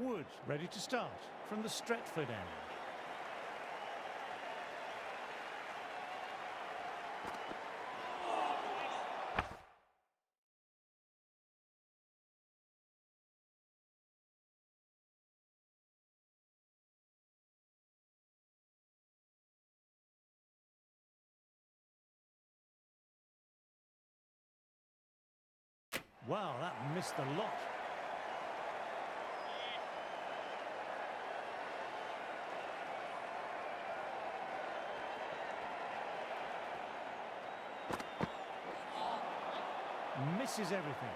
Wood ready to start from the Stretford end. Wow, that missed the lot. Misses everything.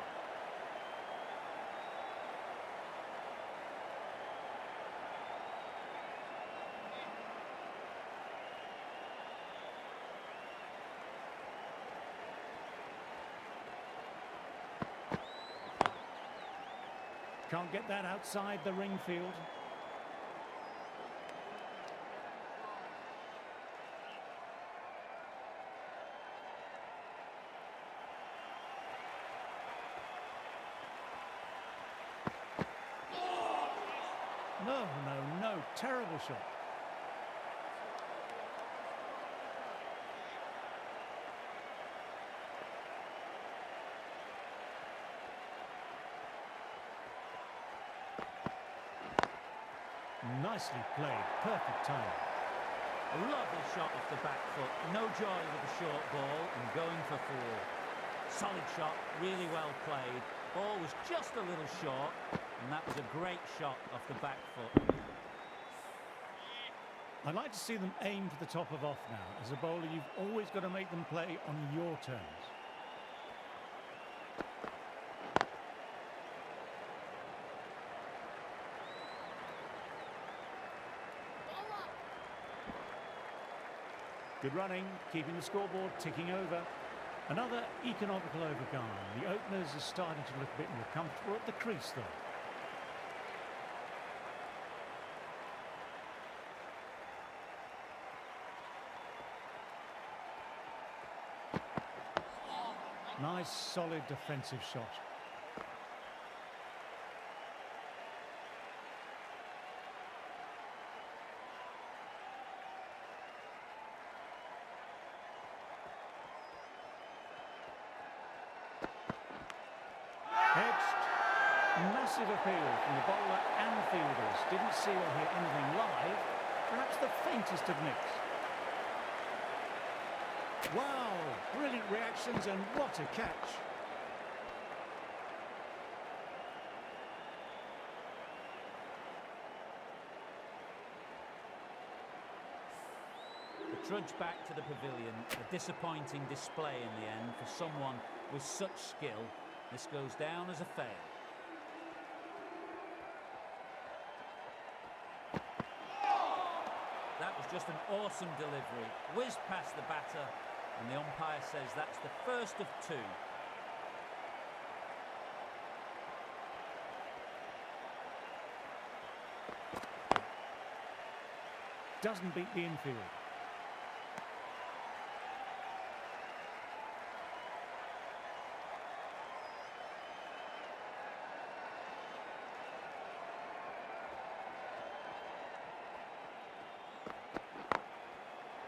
Can't get that outside the ring field. No, terrible shot. Nicely played, perfect time. A lovely shot off the back foot. No joy with the short ball and going for four. Solid shot, really well played. Ball was just a little short, and that was a great shot off the back foot. I'd like to see them aim for the top of off now. As a bowler, you've always got to make them play on your terms. Good running, keeping the scoreboard ticking over. Another economical over gone. The openers are starting to look a bit more comfortable at the crease, though. Nice, solid defensive shot. Massive appeal from the bowler and fielders. Didn't see or hear anything live. Perhaps the faintest of nicks. Wow, brilliant reactions and what a catch. The trudge back to the pavilion. A disappointing display in the end for someone with such skill. This goes down as a fail. That was just an awesome delivery. Whizzed past the batter, and the umpire says that's the first of two. Doesn't beat the infield.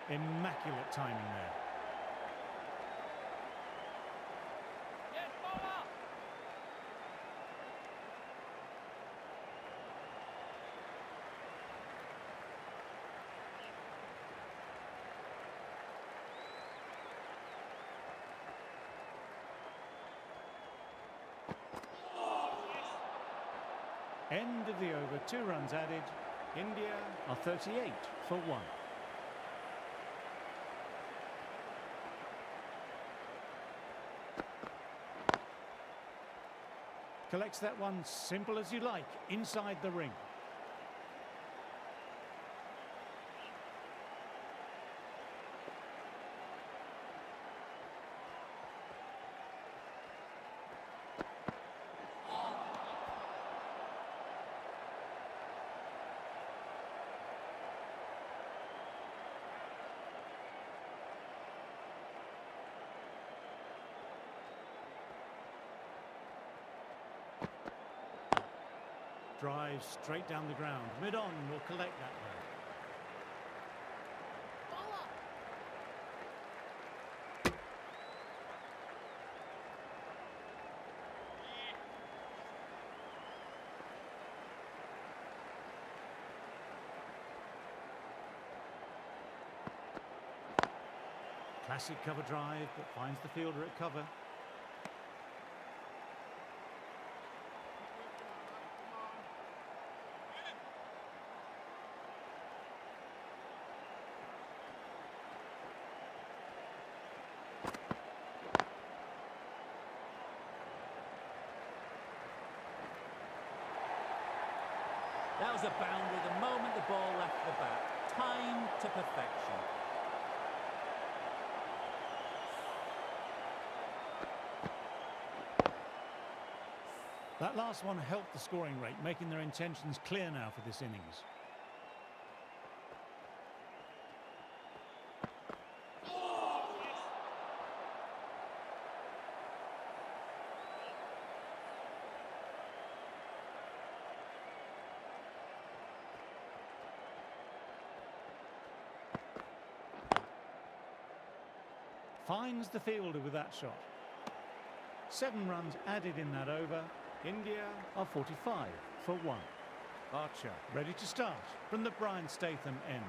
Immaculate timing there. End of the over, 2 runs added. India are 38 for 1. Collects that one simple as you like, inside the ring. Drives straight down the ground. Mid-on will collect that though. Classic cover drive, but finds the fielder at cover. That was a boundary the moment the ball left the bat. Time to perfection. That last one helped the scoring rate, making their intentions clear now for this innings. Finds the fielder with that shot. 7 runs added in that over. India are 45 for 1. Archer ready to start from the Brian Statham end.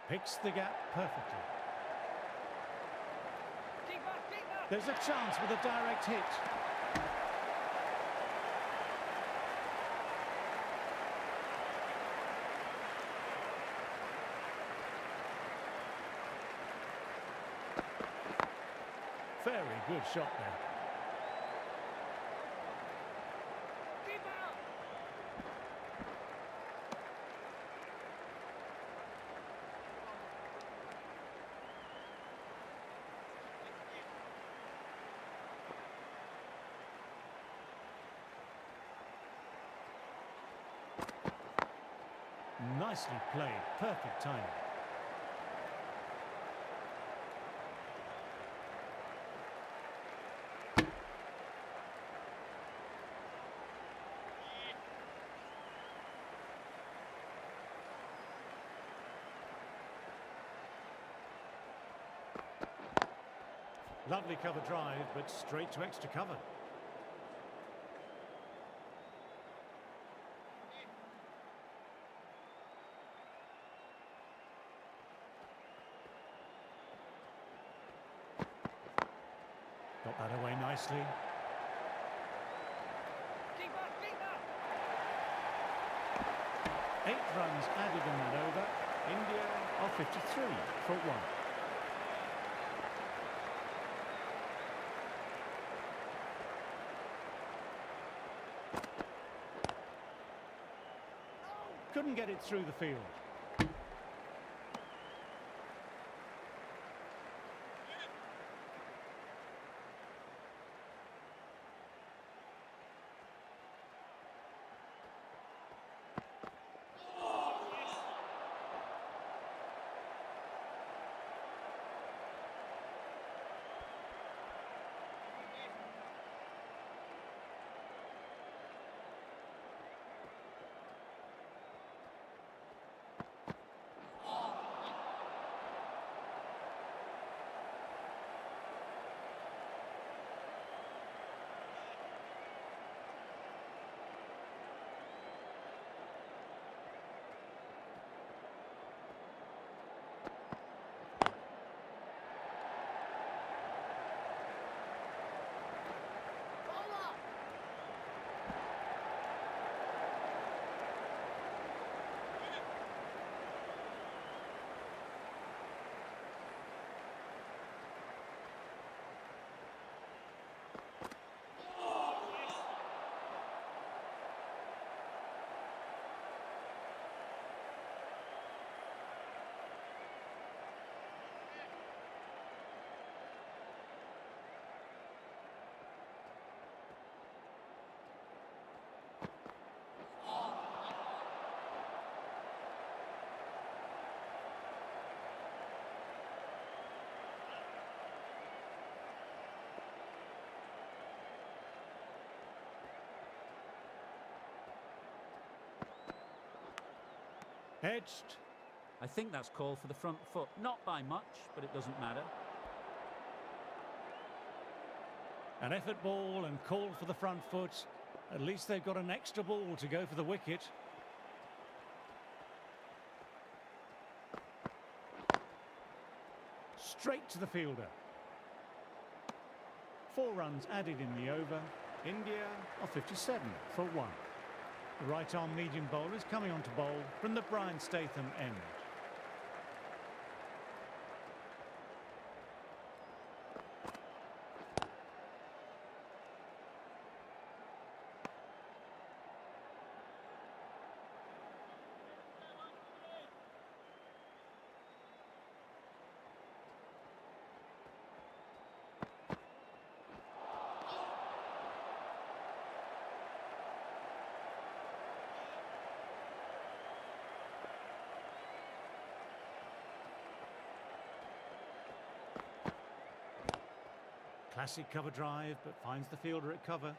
Picks the gap perfectly. There's a chance with a direct hit. Very good shot there. Nicely played, perfect timing. Lovely cover drive, but straight to extra cover. Got that away nicely. Keeper! 8 runs added in that over. India are 53 for 1. Couldn't get it through the field. Edged. I think that's called for the front foot. Not by much, but it doesn't matter. An effort ball and called for the front foot. At least they've got an extra ball to go for the wicket. Straight to the fielder. 4 runs added in the over. India are 57 for 1. The right-arm medium bowler is coming on to bowl from the Brian Statham end. Classic cover drive, but finds the fielder at cover.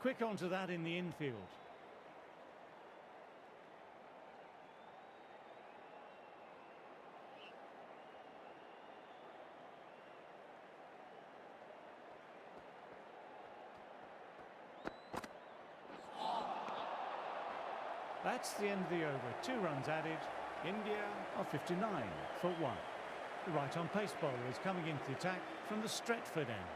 Quick onto that in the infield. That's the end of the over. 2 runs added. India are 59 for 1. The right-arm pace bowler is coming into the attack from the Stretford end.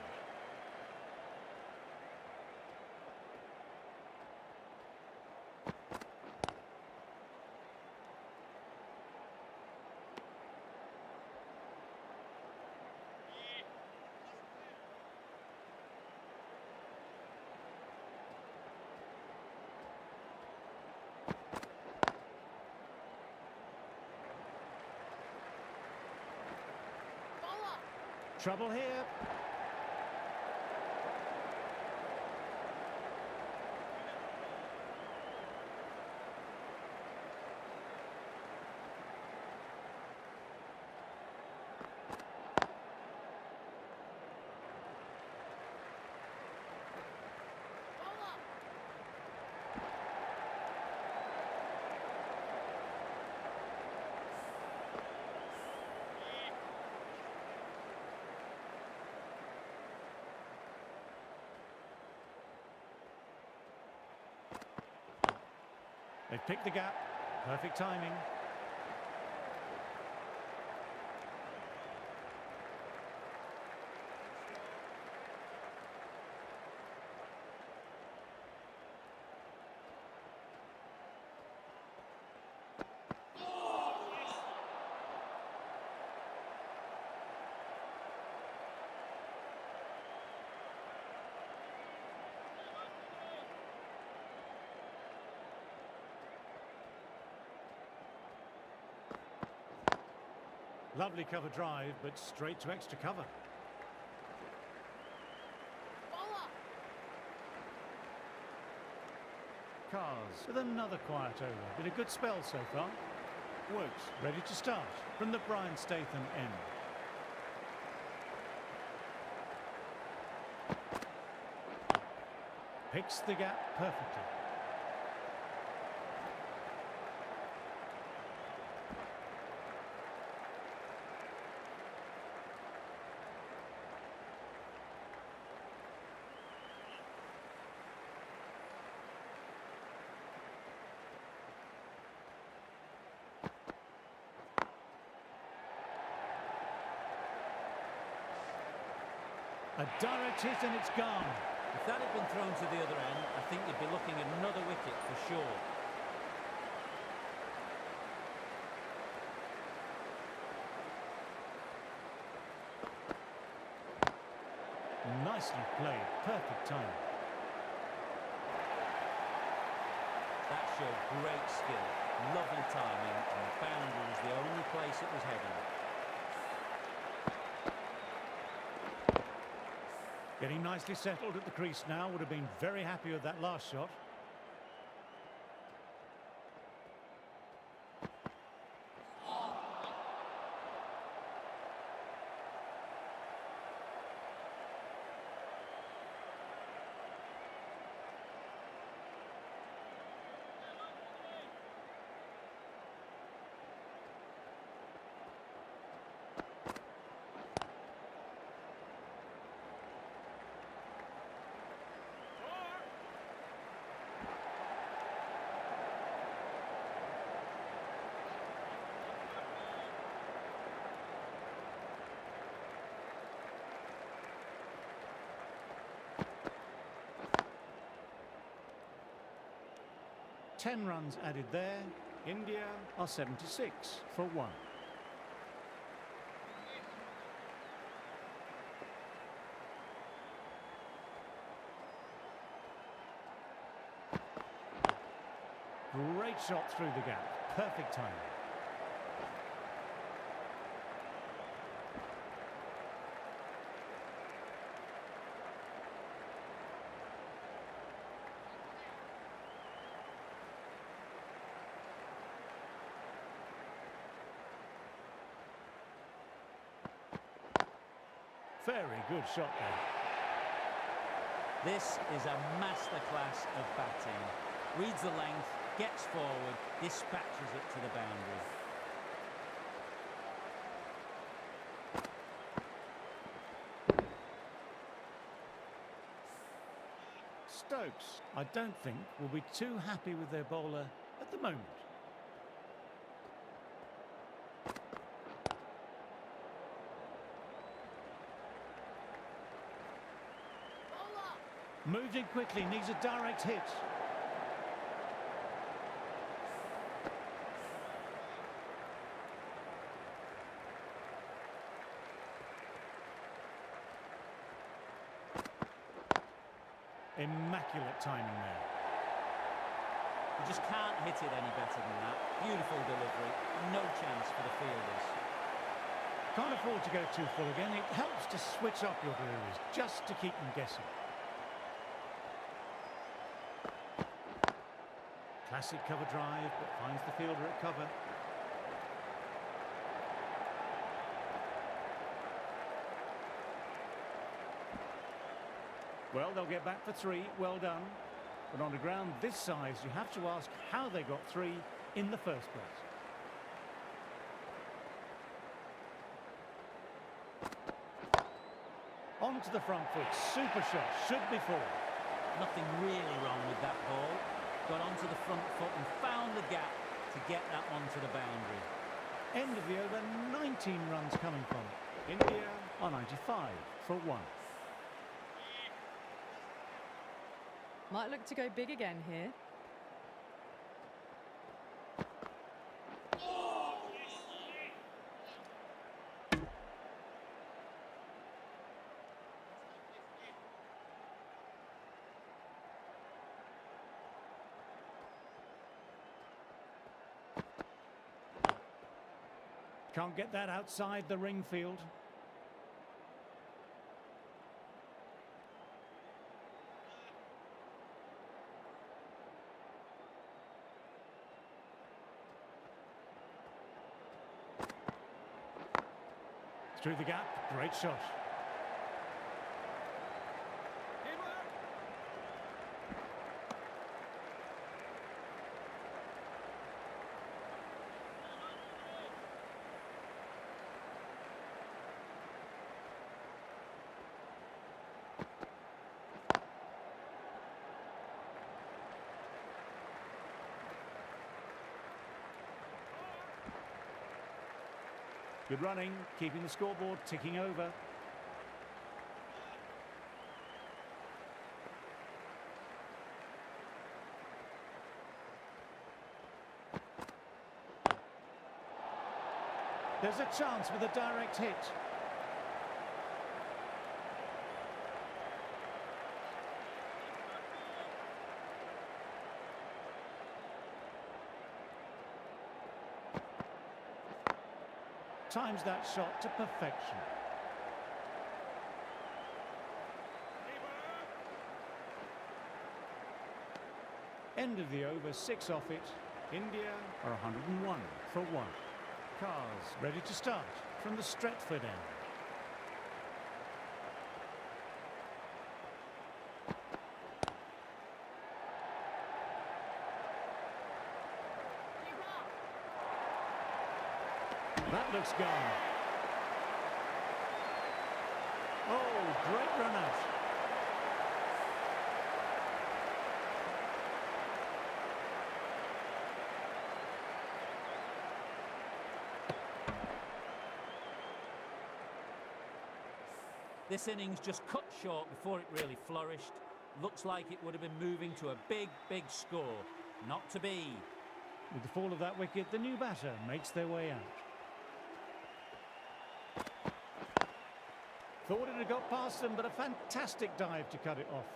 Trouble here. They've picked the gap. Perfect timing. Lovely cover drive, but straight to extra cover. Cars with another quiet over. Been a good spell so far. Woods ready to start from the Brian Statham end. Picks the gap perfectly. A direct hit and it's gone. If that had been thrown to the other end, I think you'd be looking at another wicket for sure. Nicely played, perfect time. That showed great skill, lovely timing, and the boundary was the only place it was heading. Getting nicely settled at the crease now. Would have been very happy with that last shot. Ten runs added there. India are 76 for 1. Great shot through the gap. Perfect timing. Very good shot there. This is a masterclass of batting. Reads the length, gets forward, dispatches it to the boundary. Stokes, I don't think, will be too happy with their bowler at the moment. Moved in quickly, needs a direct hit. Immaculate timing there. You just can't hit it any better than that. Beautiful delivery, no chance for the fielders. Can't afford to go too full again. It helps to switch up your deliveries just to keep them guessing. Classic cover drive, but finds the fielder at cover. Well, they'll get back for 3. Well done. But on a ground this size, you have to ask how they got 3 in the first place. On to the front foot. Super shot. Should be 4. Nothing really wrong with that ball. Got onto the front foot and found the gap to get that onto the boundary. End of the over, 19 runs coming from it. India are 95 for 1. Might look to go big again here. Can't get that outside the ring field. Through the gap, great shot. Good running, keeping the scoreboard ticking over. There's a chance with a direct hit. times that shot to perfection. End of the over, 6 off it. India are 101 for 1. Cars ready to start from the Stratford end. That looks gone. Oh, great run out. This innings just cut short before it really flourished. Looks like it would have been moving to a big, big score. Not to be. With the fall of that wicket, the new batter makes their way out. Thought it had got past them, but a fantastic dive to cut it off.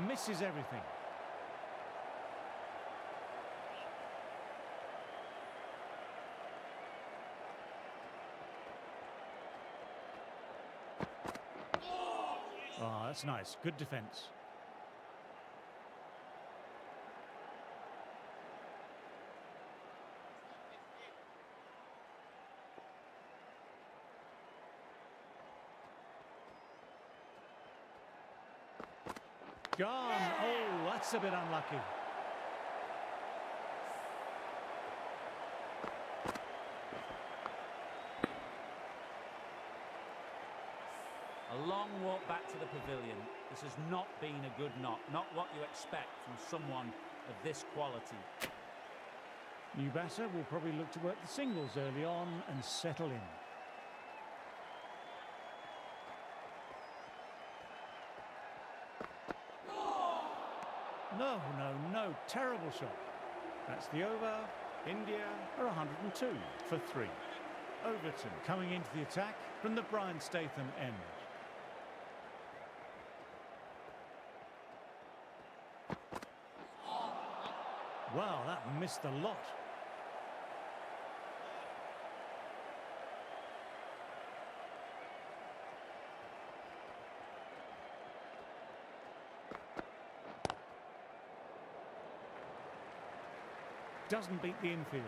Misses everything. Oh, that's nice. Good defence. Gone. Oh, that's a bit unlucky. A long walk back to the pavilion. This has not been a good knock. Not what you expect from someone of this quality. New batter will probably look to work the singles early on and settle in. No, no, no. Terrible shot. That's the over. India are 102 for 3. Overton coming into the attack from the Brian Statham end. Wow, that missed a lot. Doesn't beat the infield.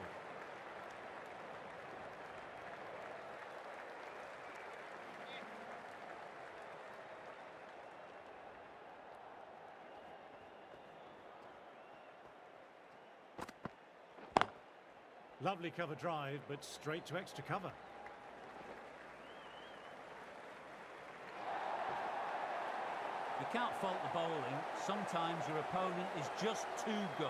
Lovely cover drive, but straight to extra cover. You can't fault the bowling. Sometimes your opponent is just too good.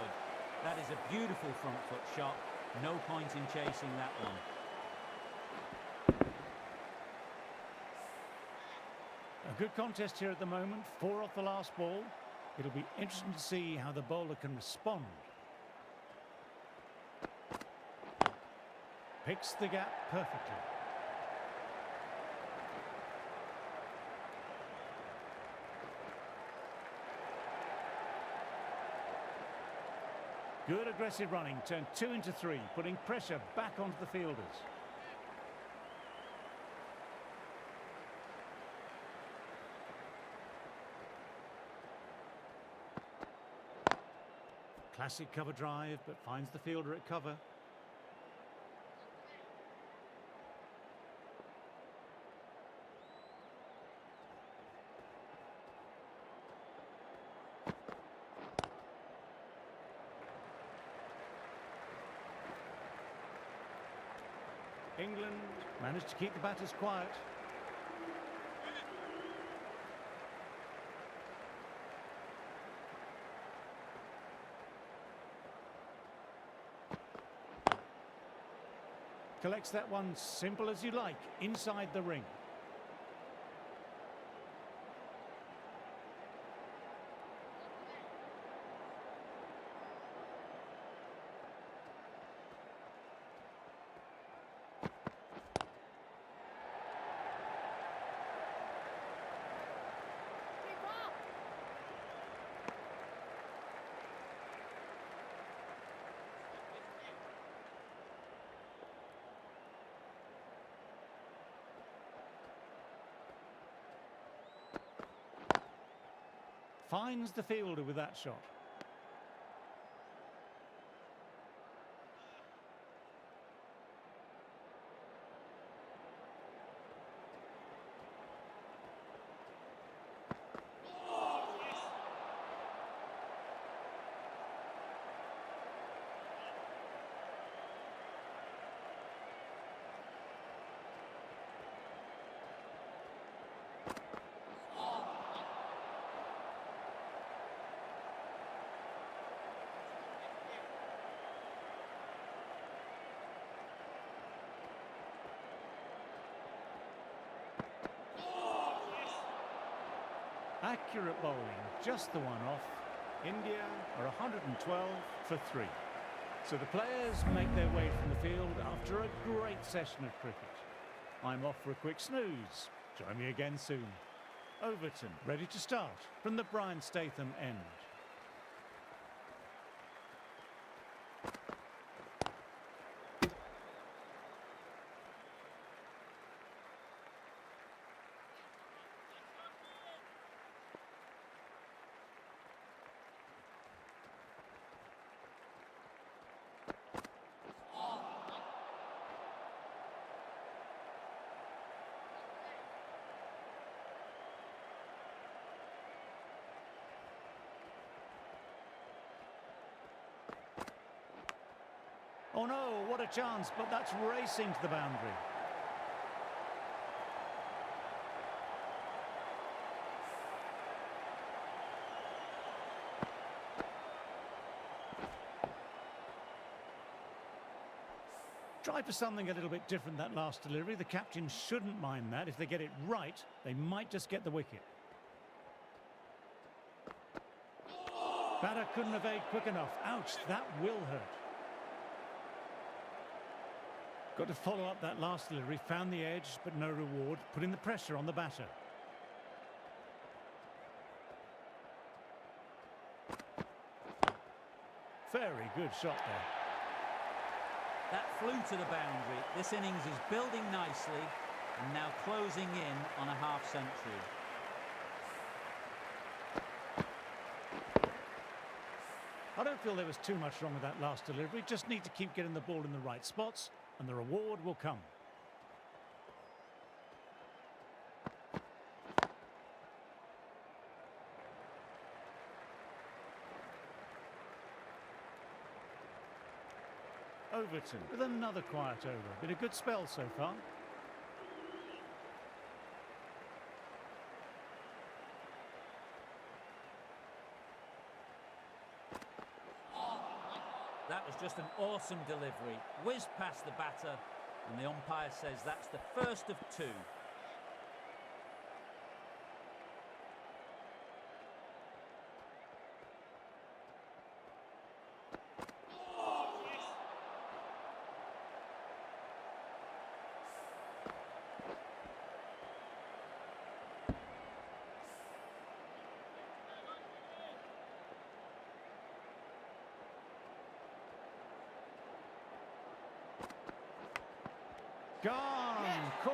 That is a beautiful front foot shot. No point in chasing that one. A good contest here at the moment. 4 off the last ball. It'll be interesting to see how the bowler can respond. Picks the gap perfectly. Good aggressive running, turned 2 into 3, putting pressure back onto the fielders. Classic cover drive, but finds the fielder at cover. England managed to keep the batters quiet. Collects that one simple as you like, inside the ring. Finds the fielder with that shot. Accurate bowling, just the one off. India are 112 for 3. So the players make their way from the field after a great session of cricket. I'm off for a quick snooze. Join me again soon. Overton, ready to start from the Brian Statham end. Oh no, what a chance, but that's racing to the boundary. Try for something a little bit different that last delivery. The captain shouldn't mind that. If they get it right, they might just get the wicket. Batter couldn't evade quick enough. Ouch, that will hurt. Got to follow up that last delivery, found the edge, but no reward, putting the pressure on the batter. Very good shot there. That flew to the boundary. This innings is building nicely and now closing in on a half-century. I don't feel there was too much wrong with that last delivery. Just need to keep getting the ball in the right spots, and the reward will come. Overton with another quiet over. Been a good spell so far. That was just an awesome delivery. Whizzed past the batter, and the umpire says that's the first of 2. Gone, caught.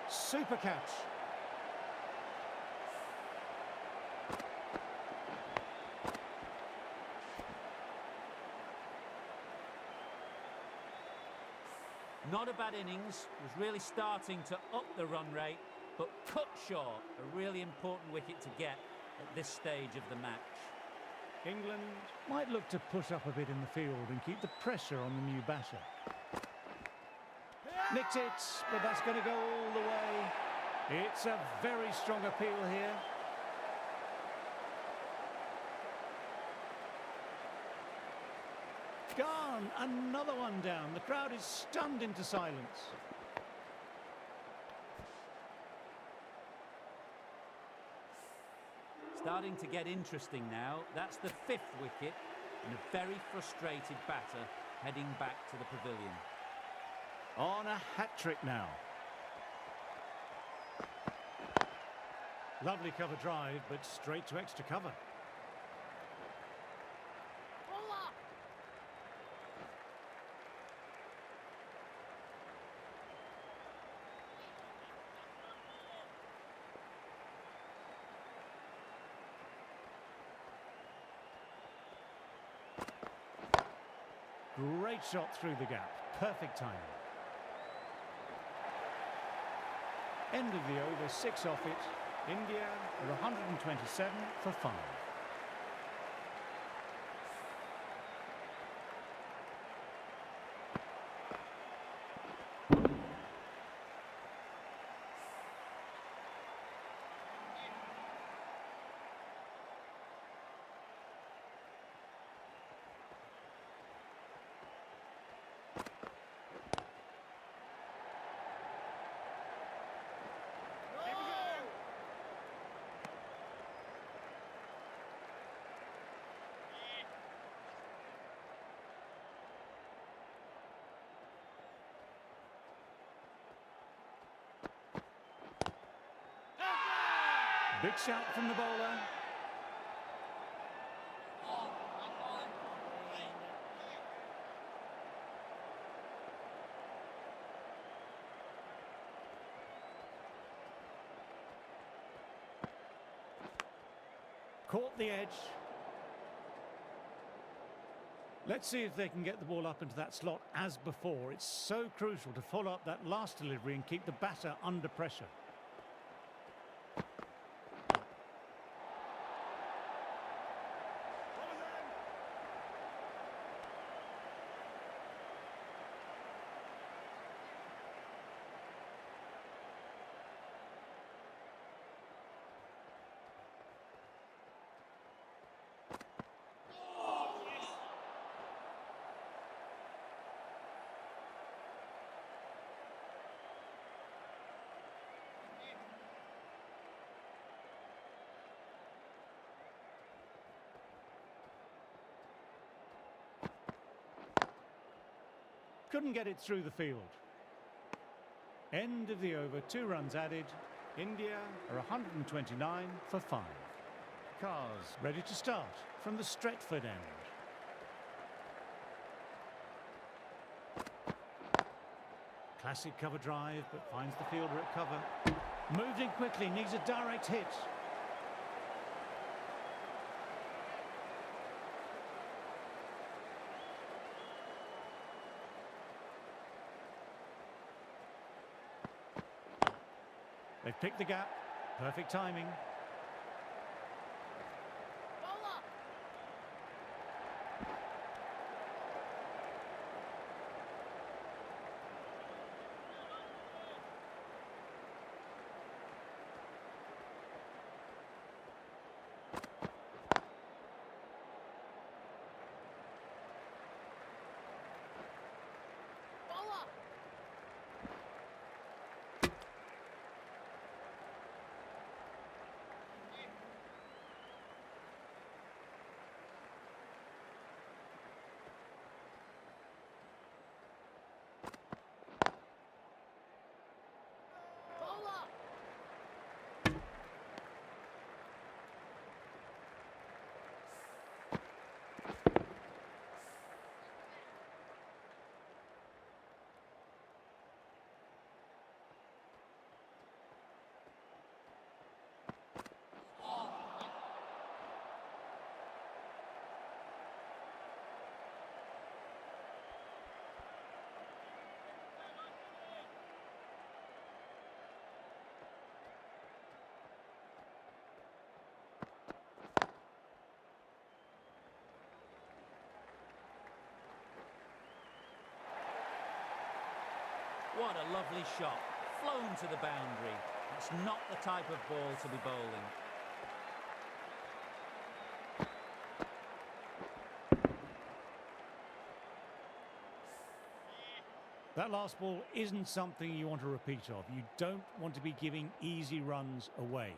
Super catch. Not a bad innings, was really starting to up the run rate, but cut short. A really important wicket to get at this stage of the match. England might look to push up a bit in the field and keep the pressure on the new batter. Nicked it, but that's going to go all the way. It's a very strong appeal here. Gone, another one down. The crowd is stunned into silence. Starting to get interesting now. That's the 5th wicket and a very frustrated batter heading back to the pavilion. On a hat-trick now. Lovely cover drive, but straight to extra cover. Great shot through the gap. Perfect timing. End of the over, 6 off it. India are 127 for 5. Big shout from the bowler. Caught the edge. Let's see if they can get the ball up into that slot as before. It's so crucial to follow up that last delivery and keep the batter under pressure. Couldn't get it through the field. End of the over, 2 runs added. India are 129 for 5. Cars ready to start from the Stretford end. Classic cover drive, but finds the fielder at cover. Moved in quickly, needs a direct hit. They've picked the gap. Perfect timing. What a lovely shot. Flown to the boundary. That's not the type of ball to be bowling. That last ball isn't something you want to repeat of. You don't want to be giving easy runs away.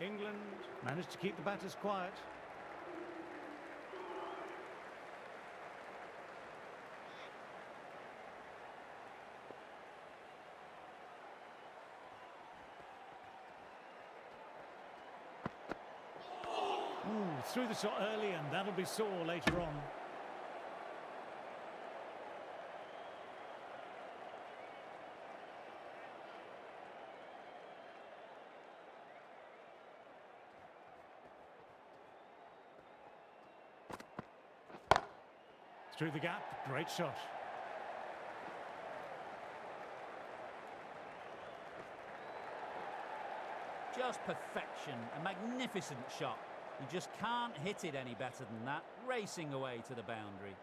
England managed to keep the batters quiet. Threw the shot early, and that'll be sore later on. Through the gap, great shot. Just perfection, a magnificent shot. You just can't hit it any better than that, racing away to the boundary.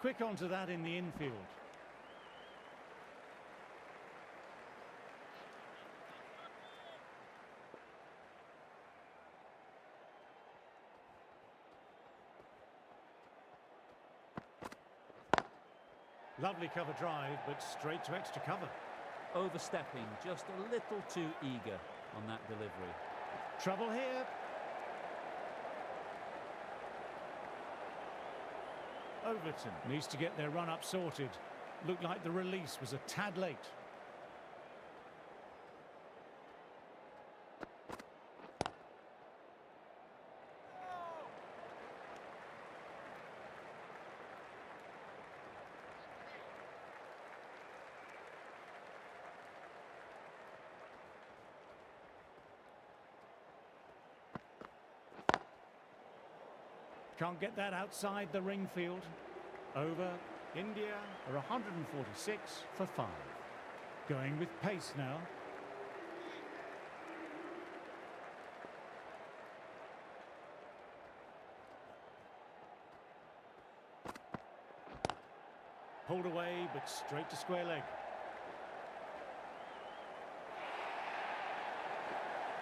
Quick onto that in the infield. Lovely cover drive, but straight to extra cover. Overstepping, just a little too eager on that delivery. Trouble here. Overton needs to get their run-up sorted. Looked like the release was a tad late. Can't get that outside the ring field. Over. India are 146 for 5. Going with pace now. Pulled away, but straight to square leg.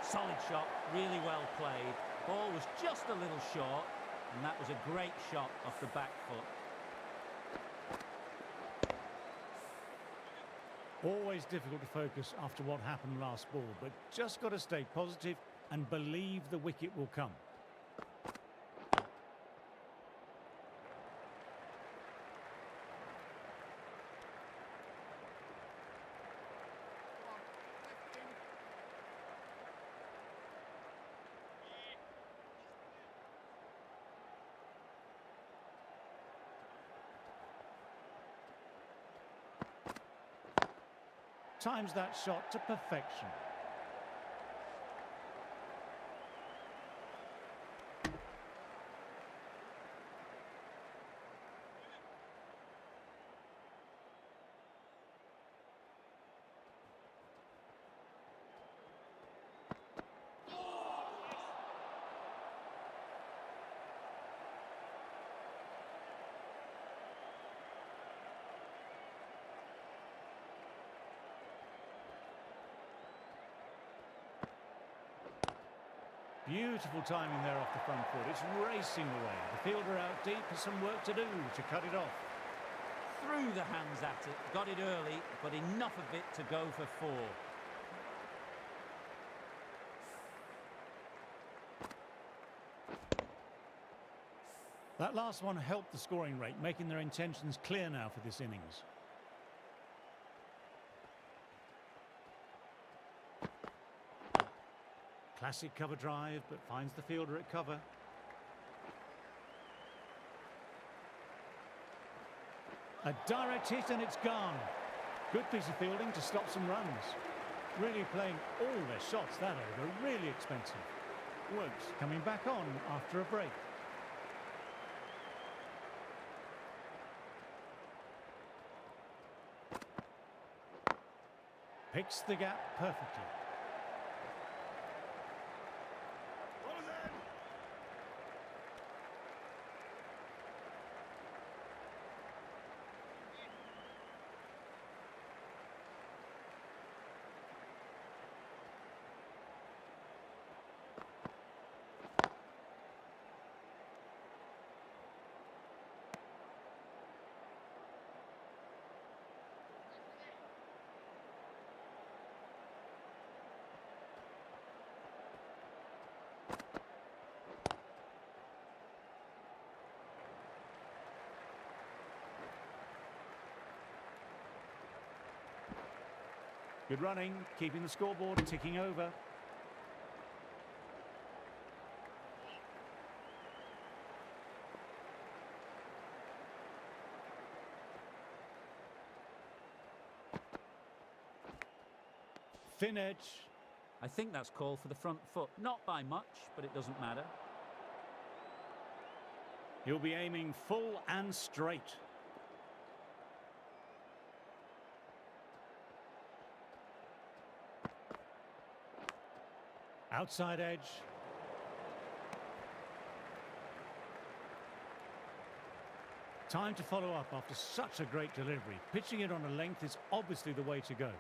Solid shot, really well played. Ball was just a little short. And that was a great shot off the back foot. Always difficult to focus after what happened last ball, but just got to stay positive and believe the wicket will come. Times that shot to perfection. Beautiful timing there off the front foot. It's racing away. The fielder out deep has some work to do to cut it off. Threw the hands at it, got it early, but enough of it to go for 4. That last one helped the scoring rate, making their intentions clear now for this innings. Classic cover drive, but finds the fielder at cover. A direct hit and it's gone. Good piece of fielding to stop some runs. Really playing all their shots that over, really expensive. Works coming back on after a break. Picks the gap perfectly. Good running, keeping the scoreboard ticking over. Thin edge. I think that's called for the front foot. Not by much, but it doesn't matter. He'll be aiming full and straight. Outside edge. Time to follow up after such a great delivery. Pitching it on a length is obviously the way to go.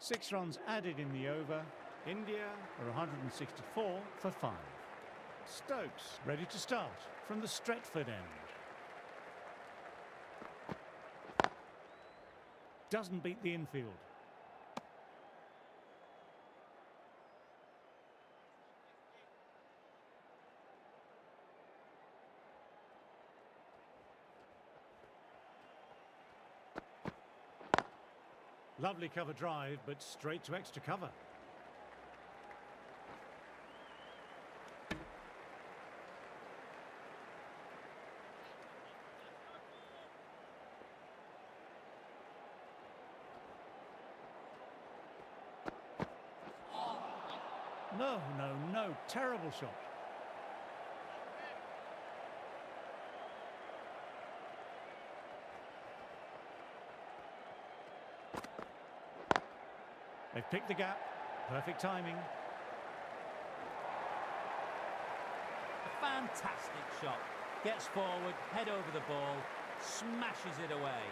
Six runs added in the over. India are 164 for 5. Stokes ready to start from the Stretford end. Doesn't beat the infield. Lovely cover drive, but straight to extra cover. No, terrible shot. They've picked the gap. Perfect timing. A fantastic shot. Gets forward, head over the ball, smashes it away.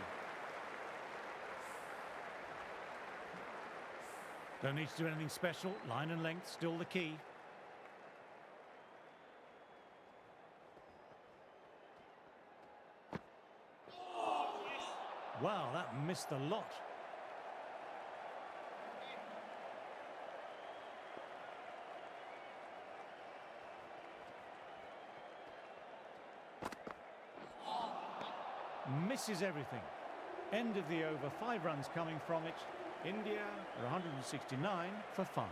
Don't need to do anything special. Line and length still the key. Wow, that missed the lot. Misses everything. End of the over. 5 runs coming from it. India are 169 for 5.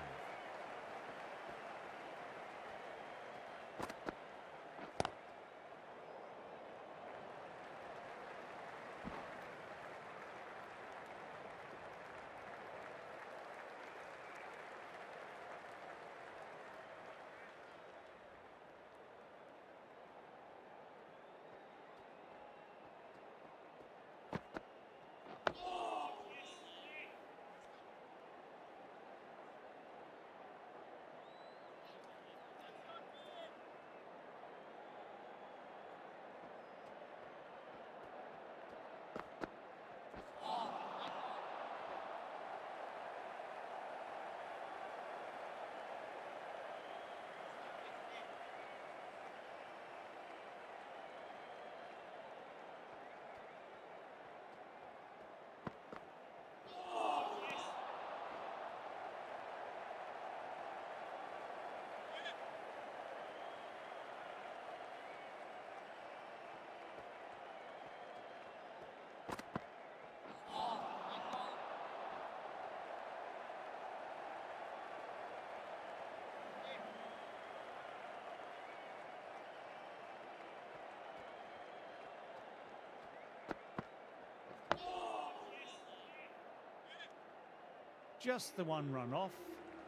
Just the 1 run off.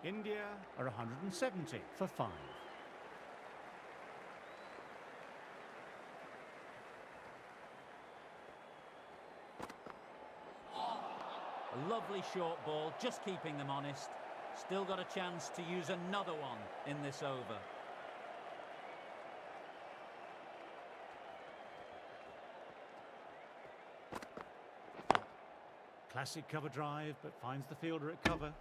India are 170 for 5. A lovely short ball, just keeping them honest. Still got a chance to use another one in this over. Classic cover drive, but finds the fielder at cover.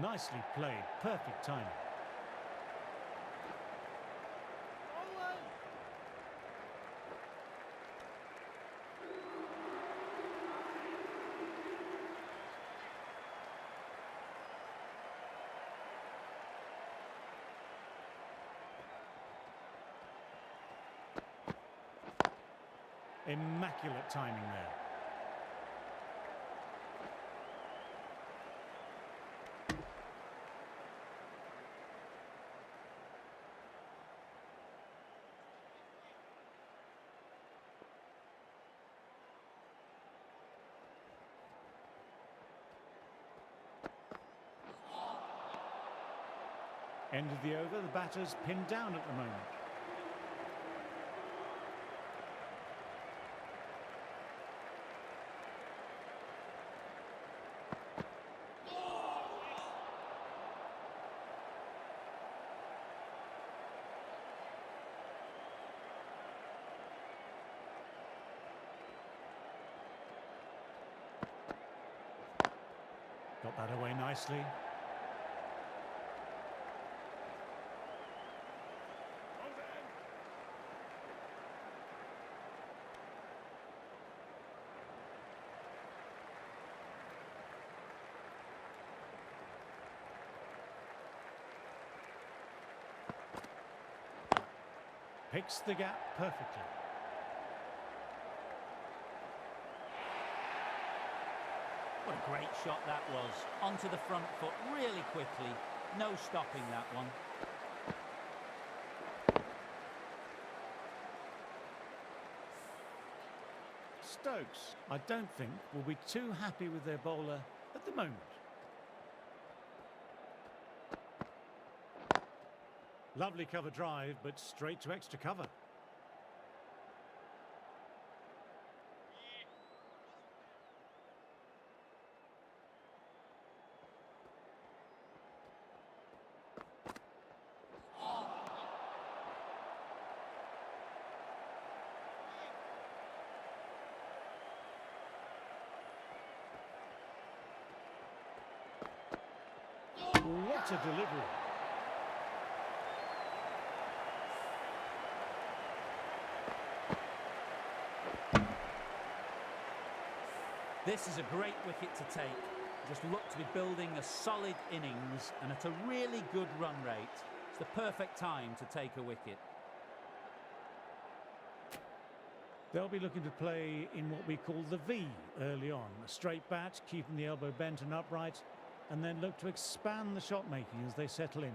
Nicely played, perfect timing. Immaculate timing there. End of the over, the batter's pinned down at the moment. Got that away nicely. Picks the gap perfectly. What a great shot that was. Onto the front foot really quickly. No stopping that one. Stokes, I don't think, will be too happy with their bowler at the moment. Lovely cover drive, but straight to extra cover. What a delivery. This is a great wicket to take. Just look to be building a solid innings and at a really good run rate. It's the perfect time to take a wicket. They'll be looking to play in what we call the V early on. A straight bat, keeping the elbow bent and upright, and then look to expand the shot making as they settle in.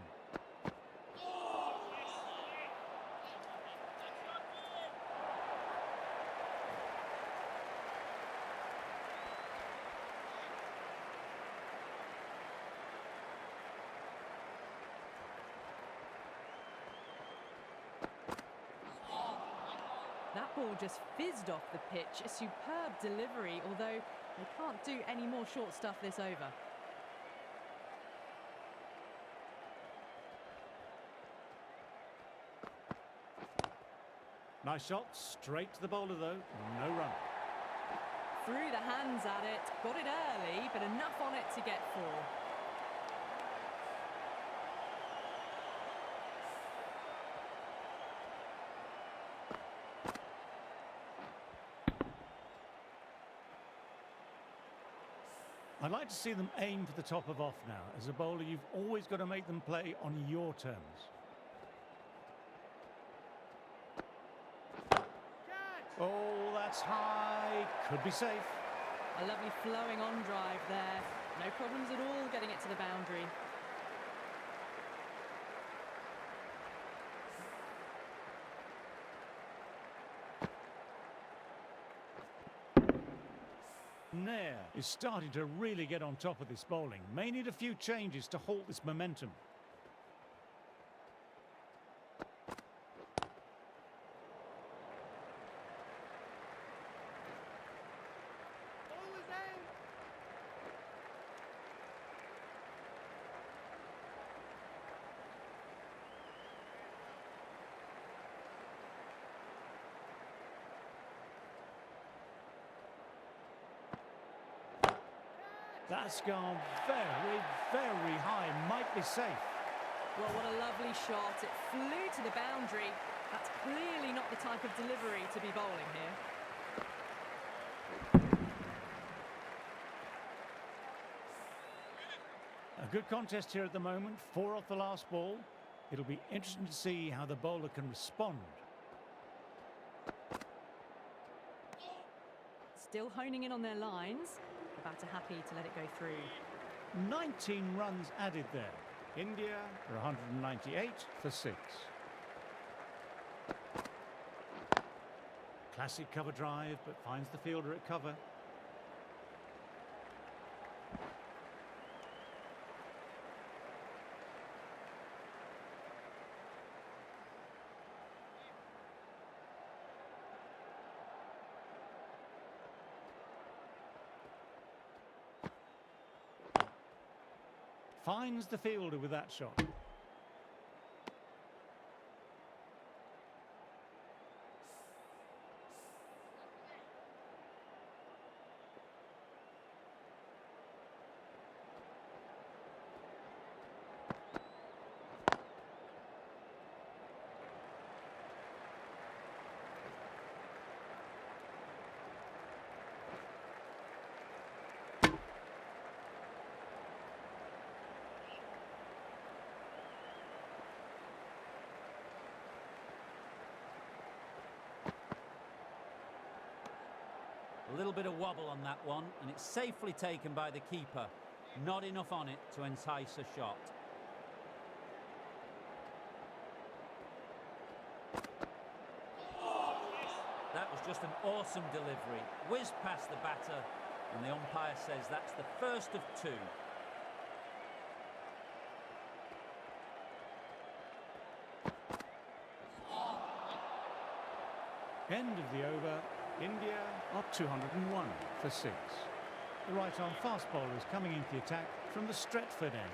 That ball just fizzed off the pitch. A superb delivery, although they can't do any more short stuff this over. Nice shot, straight to the bowler though, no run. Threw the hands at it, got it early, but enough on it to get 4. I'd like to see them aim for the top of off now. As a bowler, you've always got to make them play on your terms. Oh, that's high. Could be safe. A lovely flowing on drive there. No problems at all getting it to the boundary. Nair is starting to really get on top of this bowling. May need a few changes to halt this momentum. That's gone very, very high. Might be safe. Well, what a lovely shot. It flew to the boundary. That's clearly not the type of delivery to be bowling here. A good contest here at the moment. 4 off the last ball. It'll be interesting to see how the bowler can respond. Still honing in on their lines. The batter happy to let it go through. 19 runs added there. India are 198 for 6. Classic cover drive, but finds the fielder at cover. Finds the fielder with that shot. A little bit of wobble on that one, and it's safely taken by the keeper. Not enough on it to entice a shot. That was just an awesome delivery. Whizzed past the batter, and the umpire says that's the first of 2. End of the over. India are 201 for 6. The right-arm fast bowler is coming into the attack from the Stretford end.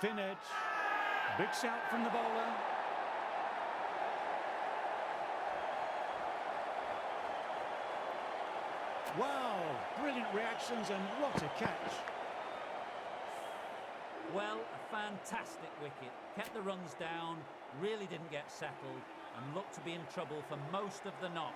Thin edge. Big shout from the bowler. Wow, brilliant reactions and what a catch. Well, a fantastic wicket. Kept the runs down, really didn't get settled, and looked to be in trouble for most of the knock.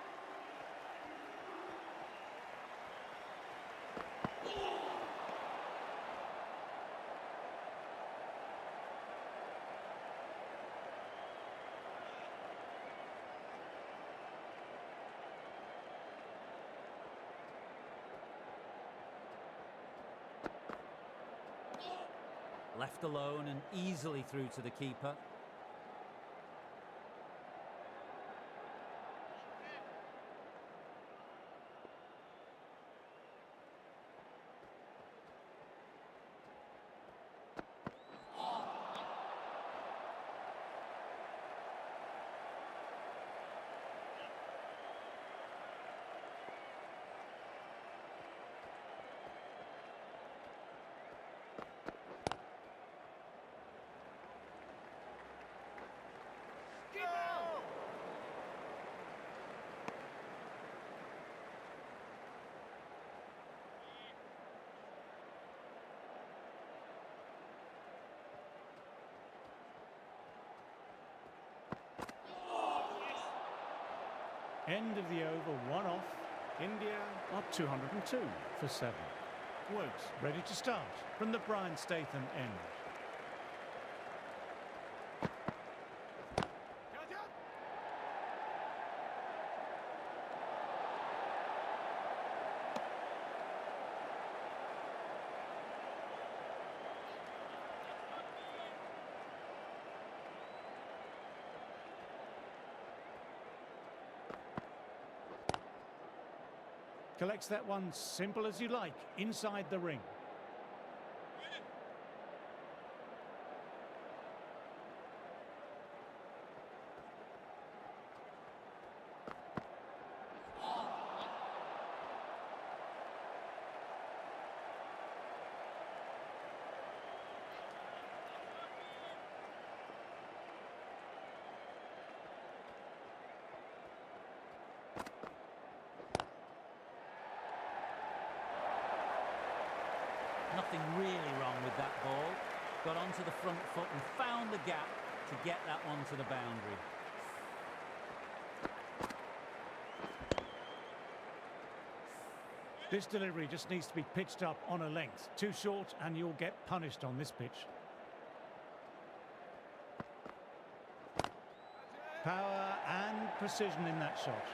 Left alone and easily through to the keeper. End of the over, 1 off. India are 202 for 7. Woods ready to start from the Brian Statham end. Collects that one simple as you like, inside the ring. Nothing really wrong with that ball. Got onto the front foot and found the gap to get that one to the boundary. This delivery just needs to be pitched up on a length. Too short and you'll get punished on this pitch. Power and precision in that shot.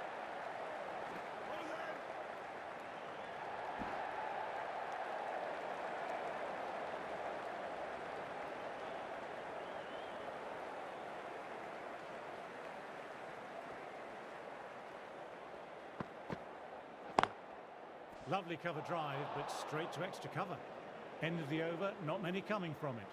Lovely cover drive, but straight to extra cover. End of the over, not many coming from it.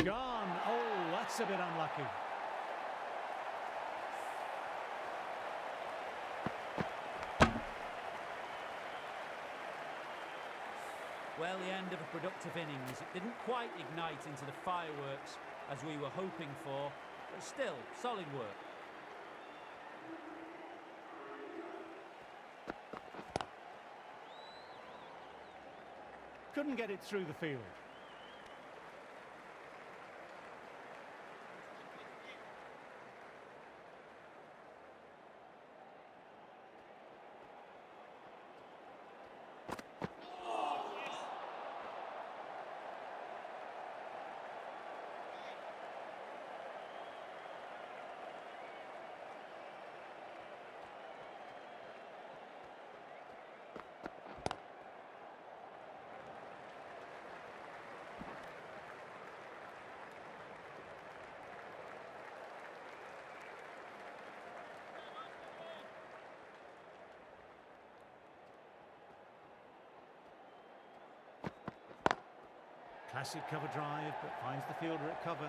Gone. Oh, that's a bit unlucky. Well, the end of a productive innings. It didn't quite ignite into the fireworks as we were hoping for, but still, solid work. Couldn't get it through the field. Classic cover drive, but finds the fielder at cover.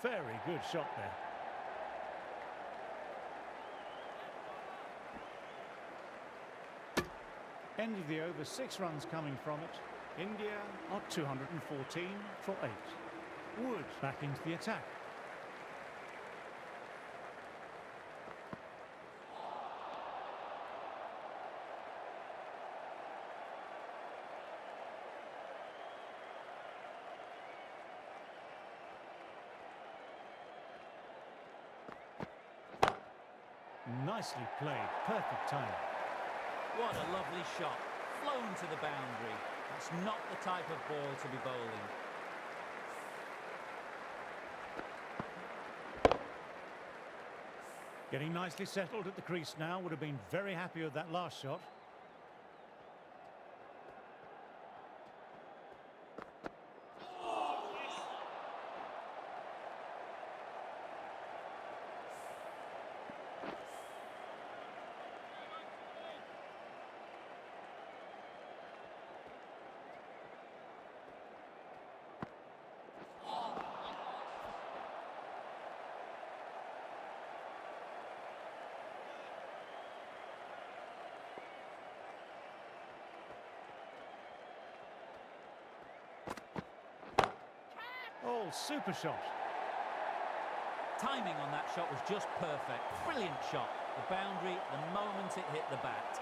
Very good shot there. End of the over, 6 runs coming from it. India are 214 for 8. Wood back into the attack. Nicely played, perfect timing. What a lovely shot, flown to the boundary. That's not the type of ball to be bowling. Getting nicely settled at the crease now, would have been very happy with that last shot. Oh, super shot. Timing on that shot was just perfect. Brilliant shot. The boundary the moment it hit the bat.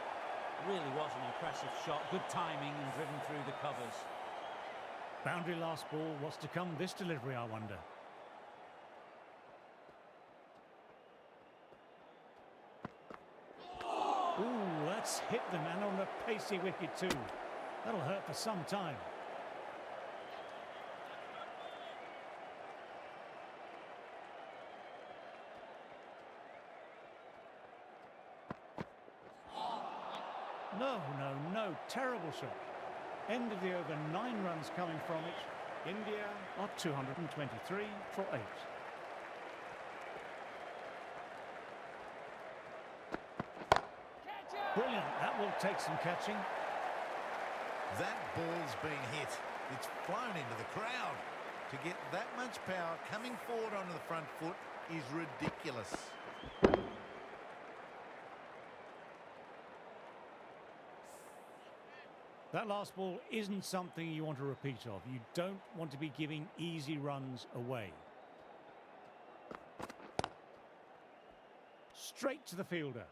Really was an impressive shot. Good timing and driven through the covers. Boundary last ball. What's to come this delivery, I wonder? Ooh, that's hit the man on a pacey wicket too. That'll hurt for some time. No, terrible shot. End of the over, 9 runs coming from it. India are 223 for 8. Brilliant, that will take some catching. That ball's been hit. It's flown into the crowd. To get that much power coming forward onto the front foot is ridiculous. That last ball isn't something you want to repeat of. You don't want to be giving easy runs away. Straight to the fielder.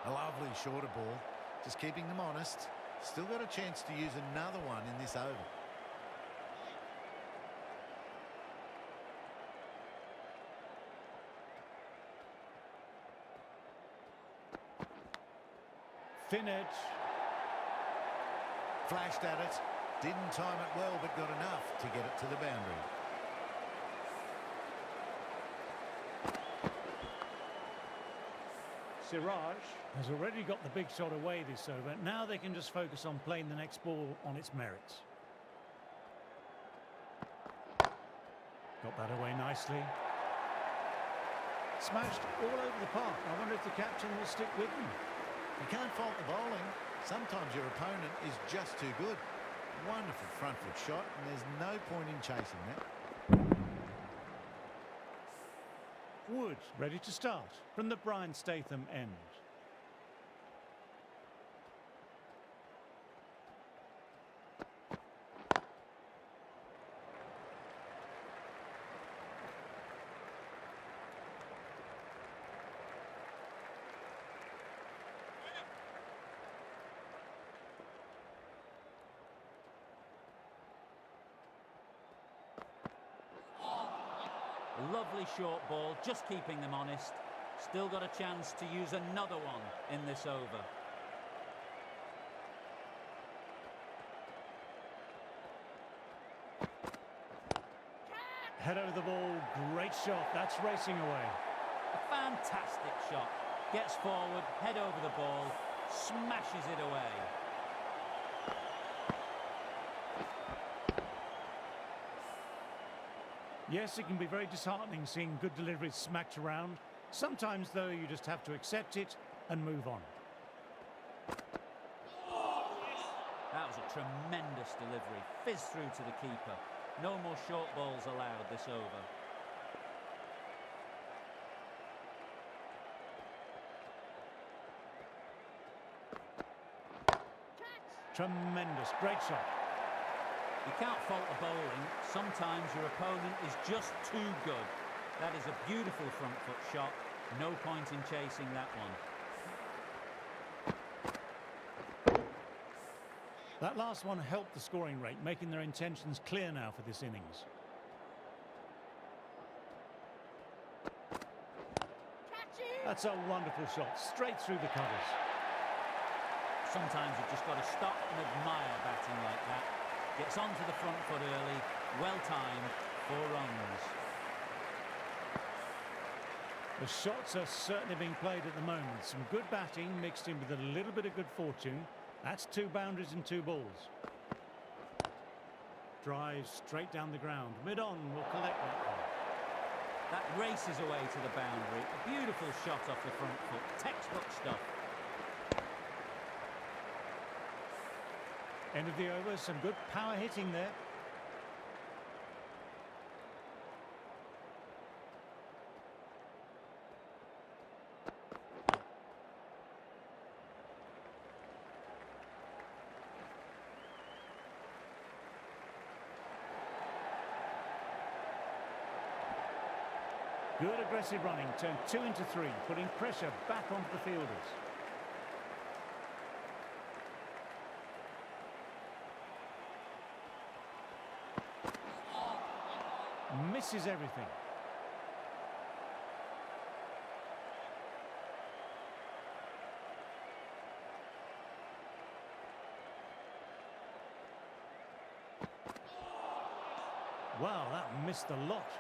A lovely shorter ball, just keeping them honest. Still got a chance to use another one in this over. Thin edge. Flashed at it, didn't time it well, but got enough to get it to the boundary. Siraj has already got the big shot away this over. Now they can just focus on playing the next ball on its merits. Got that away nicely. Smashed all over the park. I wonder if the captain will stick with them. You can't fault the bowling. Sometimes your opponent is just too good. Wonderful front foot shot, and there's no point in chasing that. Wood ready to start from the Brian Statham end. Lovely short ball, just keeping them honest. Still got a chance to use another one in this over. Head over the ball, great shot. That's racing away. A fantastic shot. Gets forward, head over the ball, smashes it away. Yes, it can be very disheartening seeing good deliveries smacked around. Sometimes, though, you just have to accept it and move on. That was a tremendous delivery. Fizzed through to the keeper. No more short balls allowed this over. Tremendous, great shot. You can't fault the bowling. Sometimes your opponent is just too good. That is a beautiful front foot shot. No point in chasing that one. That last one helped the scoring rate, making their intentions clear now for this innings. That's a wonderful shot, straight through the covers. Sometimes you've just got to stop and admire batting like that. Gets onto the front foot early, well timed, 4 runs. The shots are certainly being played at the moment. Some good batting mixed in with a little bit of good fortune. That's 2 boundaries and 2 balls. Drives straight down the ground. Mid-on will collect that one. That races away to the boundary. A beautiful shot off the front foot. Textbook stuff. End of the over, some good power hitting there. Good aggressive running, turned 2 into 3, putting pressure back onto the fielders. Misses everything. Wow, that missed a lot.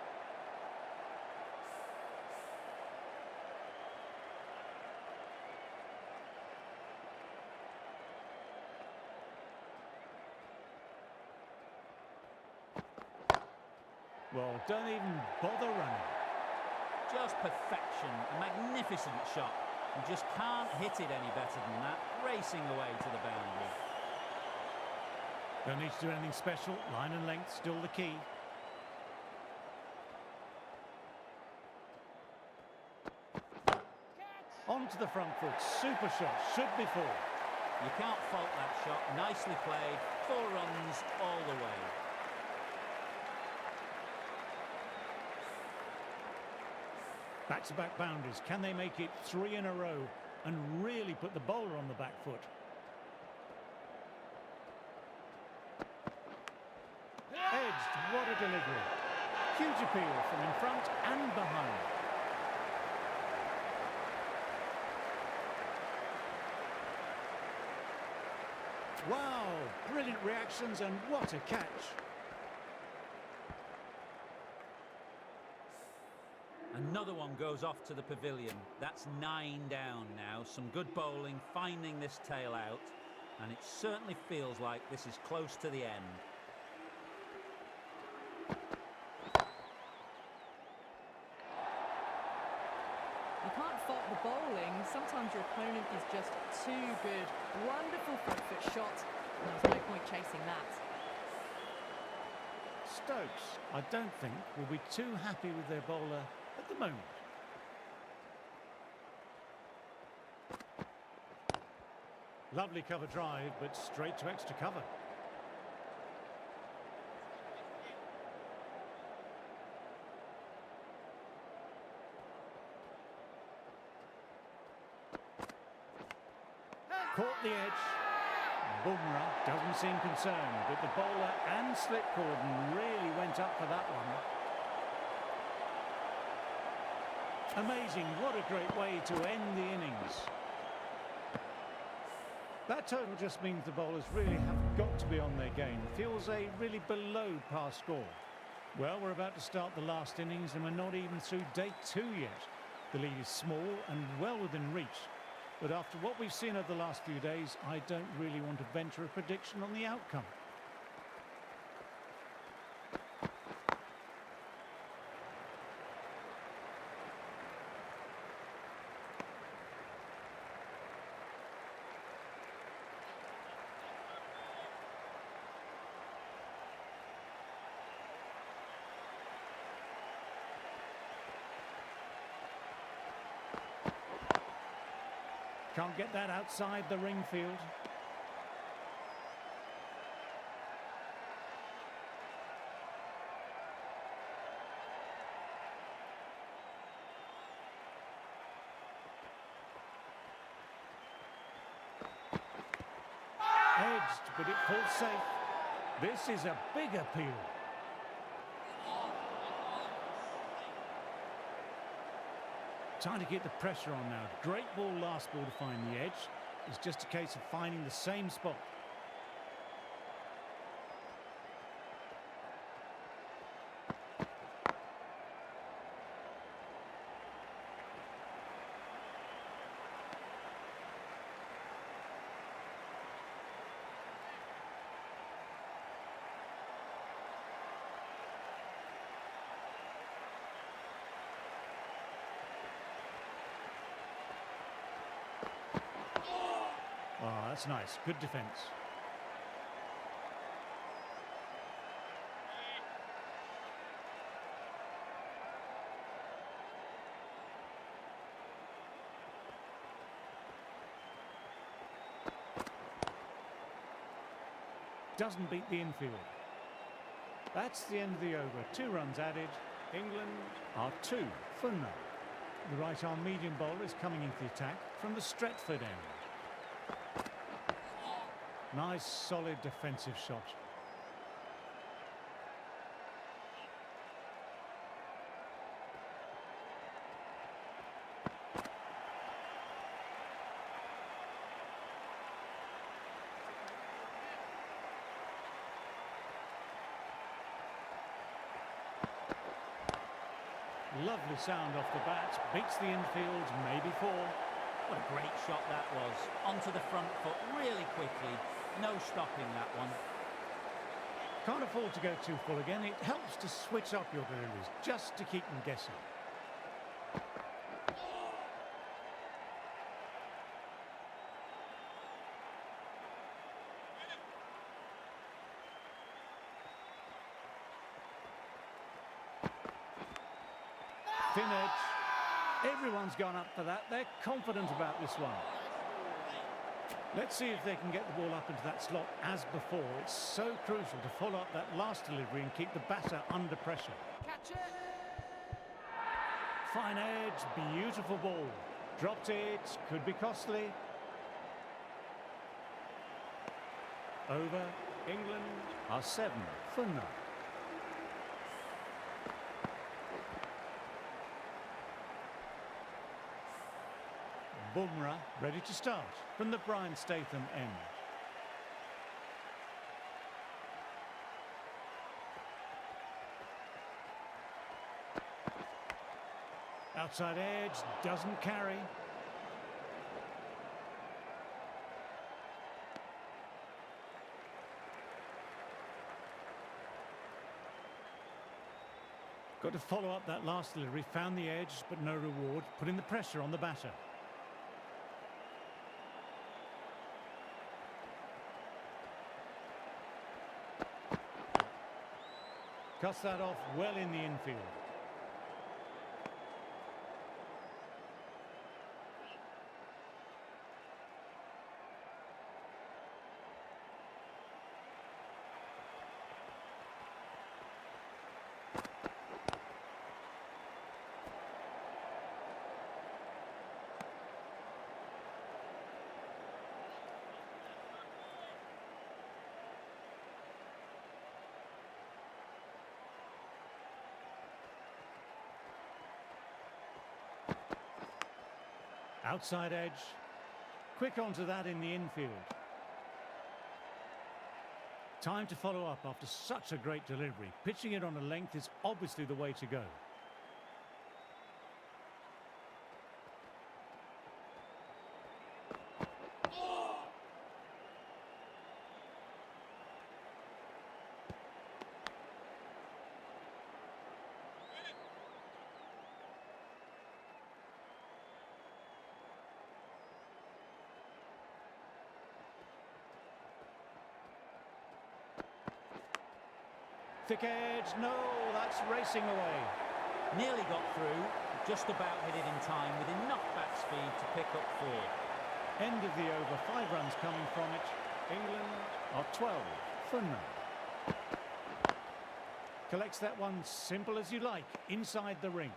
Well, don't even bother running. Just perfection, a magnificent shot. You just can't hit it any better than that, racing away to the boundary. Don't need to do anything special. Line and length still the key. Onto the front foot. Super shot. Should be four. You can't fault that shot. Nicely played. 4 runs all the way. Back-to-back boundaries. Can they make it 3 in a row and really put the bowler on the back foot? Edged. What a delivery. Huge appeal from in front and behind. Wow, brilliant reactions and what a catch. Another one goes off to the pavilion. That's 9 down now. Some good bowling, finding this tail out. And it certainly feels like this is close to the end. You can't fault the bowling. Sometimes your opponent is just too good. Wonderful front foot shot. And there's no point chasing that. Stokes, I don't think, will be too happy with their bowler at the moment. Lovely cover drive, but straight to extra cover. Caught the edge. Bumrah doesn't seem concerned, but the bowler and slip cordon really went up for that one. Amazing, what a great way to end the innings. That total just means the bowlers really have got to be on their game. Feels a really below par score. Well, we're about to start the last innings and we're not even through day 2 yet. The lead is small and well within reach. But after what we've seen over the last few days, I don't really want to venture a prediction on the outcome. Can't get that outside the ring field. Edged, but it falls safe. This is a big appeal. Trying to get the pressure on now. Great ball last ball to find the edge. It's just a case of finding the same spot. Oh, that's nice. Good defence. Doesn't beat the infield. That's the end of the over. 2 runs added. England are 2 for none. The right-arm medium bowler is coming into the attack from the Trafford end. Nice, solid defensive shot. Lovely sound off the bat. Beats the infield, maybe 4. What a great shot that was. Onto the front foot really quickly. No stopping that one. Can't afford to go too full again. It helps to switch up your deliveries, just to keep them guessing. Thin edge. Everyone's gone up for that. They're confident about this one. Let's see if they can get the ball up into that slot as before. It's so crucial to follow up that last delivery and keep the batter under pressure. Catch it! Fine edge, beautiful ball. Dropped it, could be costly. Over. England are 7 for 9. Bumrah ready to start from the Brian Statham end. Outside edge, doesn't carry. Got to follow up that last delivery, found the edge but no reward, putting the pressure on the batter. Cuts that off well in the infield. Outside edge. Quick onto that in the infield. Time to follow up after such a great delivery. Pitching it on a length is obviously the way to go. Thick edge, no, that's racing away. Nearly got through, just about hit it in time with enough bat speed to pick up 4. End of the over, 5 runs coming from it. England are 12 for 9. Collects that one simple as you like, inside the ring.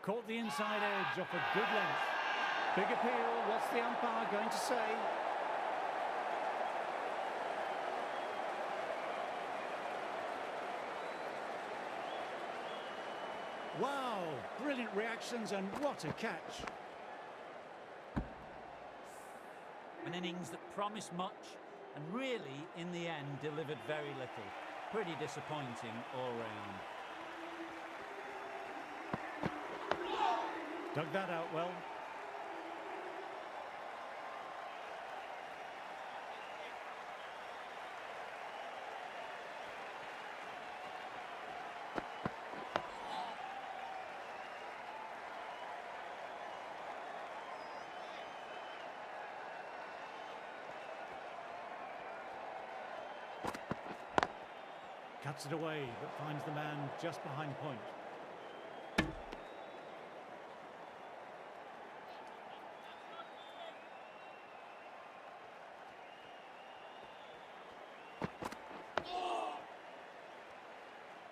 Caught the inside edge off a good length. Big appeal, what's the umpire going to say? Wow, brilliant reactions and what a catch. An innings that promised much and really, in the end, delivered very little. Pretty disappointing all round. Dug that out well. Cuts it away, but finds the man just behind point.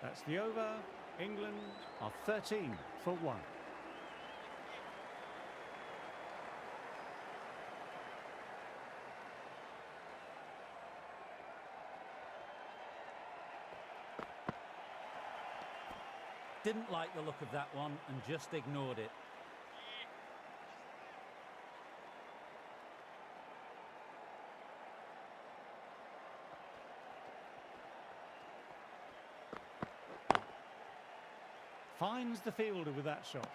That's the over. England are 13 for 1. Didn't like the look of that one and just ignored it. Finds the fielder with that shot.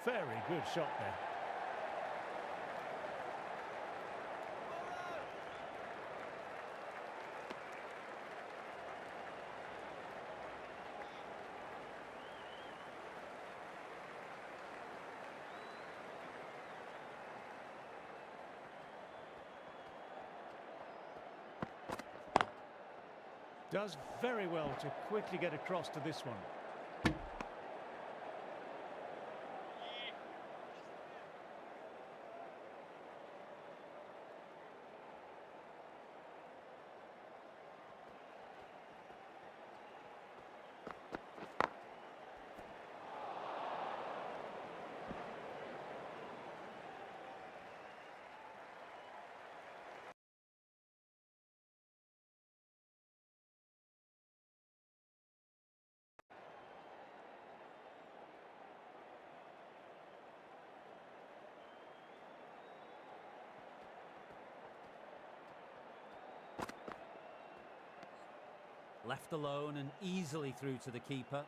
Very good shot there. Does very well to quickly get across to this one. Left alone and easily through to the keeper.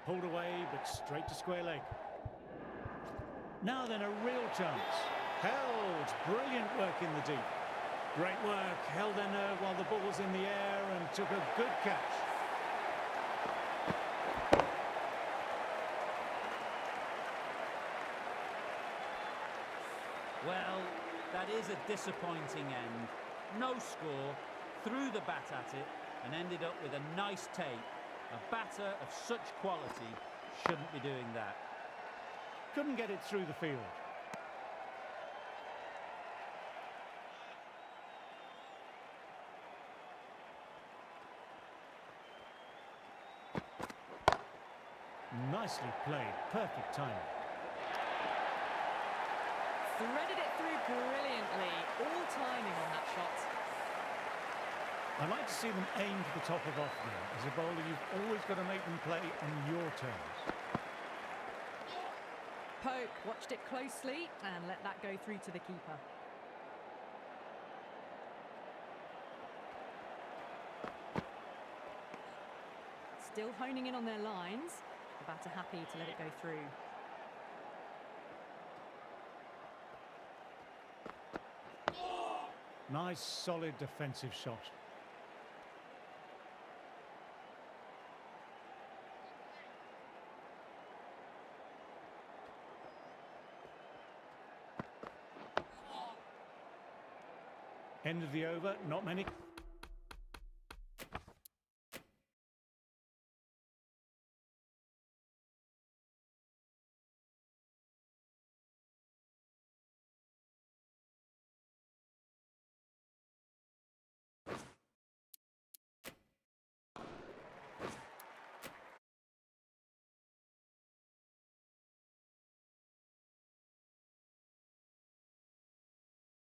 Pulled away, but straight to square leg. Now then, a real chance. Held. Brilliant work in the deep. Great work. Held their nerve while the ball was in the air and took a good catch. Well, that is a disappointing end. No score, threw the bat at it and ended up with a nice take. A batter of such quality shouldn't be doing that. Couldn't get it through the field. Nicely played, perfect timing. Threaded it through brilliantly. All timing on that shot. I'd like to see them aim for the top of off now. As a bowler, you've always got to make them play on your terms. Pope watched it closely and let that go through to the keeper. Still honing in on their lines. The batter happy to let it go through. Nice, solid defensive shot. End of the over, not many.